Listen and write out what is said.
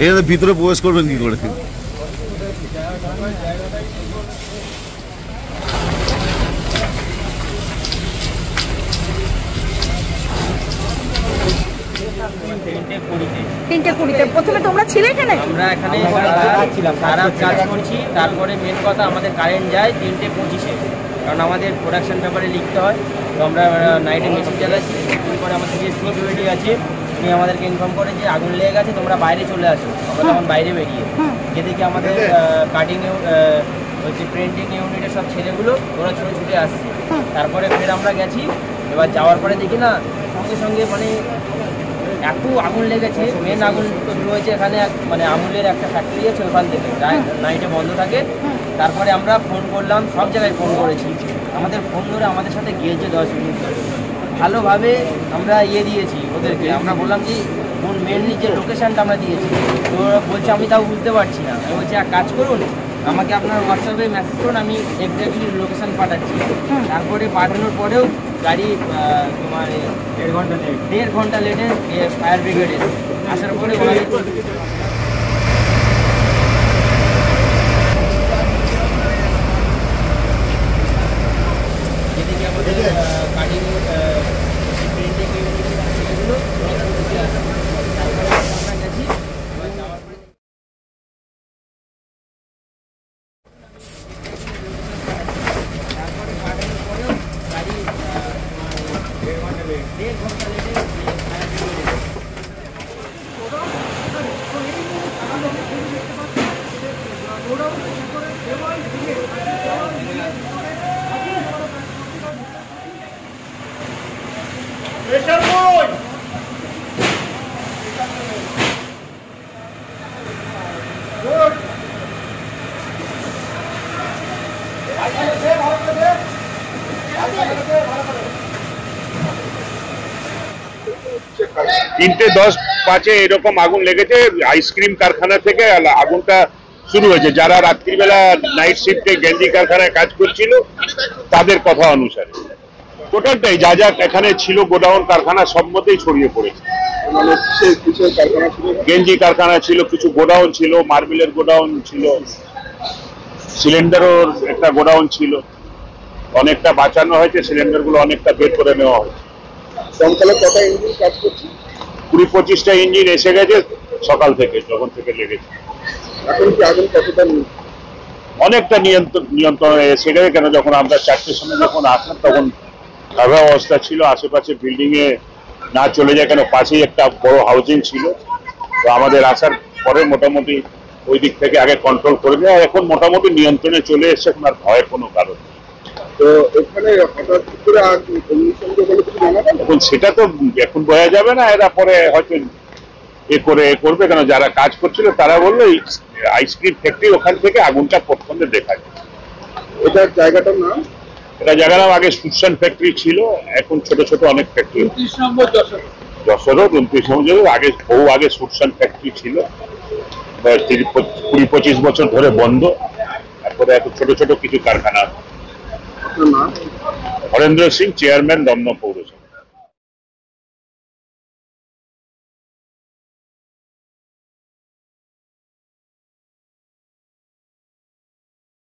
এর ভিতরে প্রবেশ করবেন কি করে? তিনটে কুড়িতে প্রথমে তোমরা ছিলে এখানে? আমরা এখানে ছিলাম, কাজ করছি। তারপরে মেন কথা আমাদের কারেন্ট যায় 3:25-এ, কারণ আমাদের প্রোডাকশন পেপারে লিখতে হয়। তো আমরা নাইটে মেশিন চালাচ্ছি। তারপরে আমাদের যে সিকিউরিটি আছে উনি আমাদেরকে ইনফর্ম করে যে আগুন লেগে গেছে, তোমরা বাইরে চলে আসো। আমরা তখন বাইরে বেরিয়ে যেদিকে আমাদের কাটিং হচ্ছে প্রিন্টিং ইউনিটের সব ছেলেগুলো ওরা ছুটে আসছে। তারপরে ফের আমরা গেছি। এবার যাওয়ার পরে দেখি না সঙ্গে সঙ্গে মানে এত আগুন লেগেছে। মেন আগুন তো শুরু হয়েছে এখানে, মানে আমুলের একটা ফ্যাক্টরি আছে ওখান থেকে, নাইটে বন্ধ থাকে। তারপরে আমরা ফোন করলাম, সব জায়গায় ফোন করেছি। আমাদের ফোন ধরে আমাদের সাথে গিয়েছে 10 মিনিট ধরে। ভালোভাবে আমরা দিয়েছি ওদেরকে। আমরা বললাম যে মেনলি যে লোকেশানটা আমরা দিয়েছি, তো ওরা বলছে আমি তাও বুঝতে পারছি না। আমি বলছি এক কাজ করুন, আমাকে আপনার হোয়াটসঅ্যাপে মেসেজ করুন, আমি এক্স্যাক্টলি লোকেশান পাঠাচ্ছি। তারপরে পাঠানোর পরেও গাড়ি তোমার 1.5 ঘন্টা লেটে ফায়ার ব্রিগেডে আসার পরে যেদিকে আমাদের গাড়ি প্রিন্টিং ইউনিটের ছেলেগুলো তারপরে আমরা গেছি। যাওয়ার পরে তারপরে পাঠানোর পরেও গাড়ি 1.5 ঘন্টা লেটে ফায়ার ব্রিগেডে। তিনটে 10:05 এরকম আগুন লেগেছে আইসক্রিম কারখানা থেকে। আগুনটা শুরু হয়েছে যারা রাত্রিবেলা নাইট শিফটে গেঞ্জি কারখানায় কাজ করছিল তাদের কথা অনুসারে। টোটালটাই যা যা এখানে ছিল গোডাউন কারখানা সব মধ্যেই ছড়িয়ে পড়েছে। গেঞ্জি কারখানা ছিল, কিছু গোডাউন ছিল, মার্বেলের গোডাউন ছিল, সিলিন্ডারের একটা গোডাউন ছিল। অনেকটা বাঁচানো হয়েছে, সিলিন্ডারগুলো অনেকটা বের করে নেওয়া হয়েছে। সকালে কটা ইঞ্জিন কাজ করছে? 20-25টা ইঞ্জিন এসে গেছে সকাল থেকে, যখন থেকে লেগেছে। এখন কি আগুন কতটা অনেকটা নিয়ন্ত্রণে এসে গেছে। কেন যখন আমরা 4টের সময় যখন আসলাম তখন খারাপ অবস্থা ছিল। আশেপাশে বিল্ডিং এ না চলে যায়, কেন পাশেই একটা বড় হাউজিং ছিল। তো আমাদের আসার পরে মোটামুটি ওই দিক থেকে আগে কন্ট্রোল করে দেয়, এখন মোটামুটি নিয়ন্ত্রণে চলে এসছে। এখন আর ভয়ের কোনো কারণ নেই। তো এখানে হঠাৎ করে এখন সেটা তো এখন বোঝা যাবে না, এরা পরে হয়তো করবে। কেন যারা কাজ করছিল তারা বললো আইসক্রিম ফ্যাক্টরি ওখান থেকে আগুনটা প্রথমে দেখা যায়। এটার জায়গাটার নাম? এটা জায়গার নাম আগে সুশান ফ্যাক্টরি ছিল, এখন ছোট ছোট অনেক ফ্যাক্টরি। 29 নম্বর যশোর 29 নম্বর আগে, বহু আগে সুশান ফ্যাক্টরি ছিল, 20-25 বছর ধরে বন্ধ। তারপরে এখন ছোট ছোট কিছু কারখানা। নাম? হরেন্দ্র সিং, চেয়ারম্যান, দমদম পৌরসভা।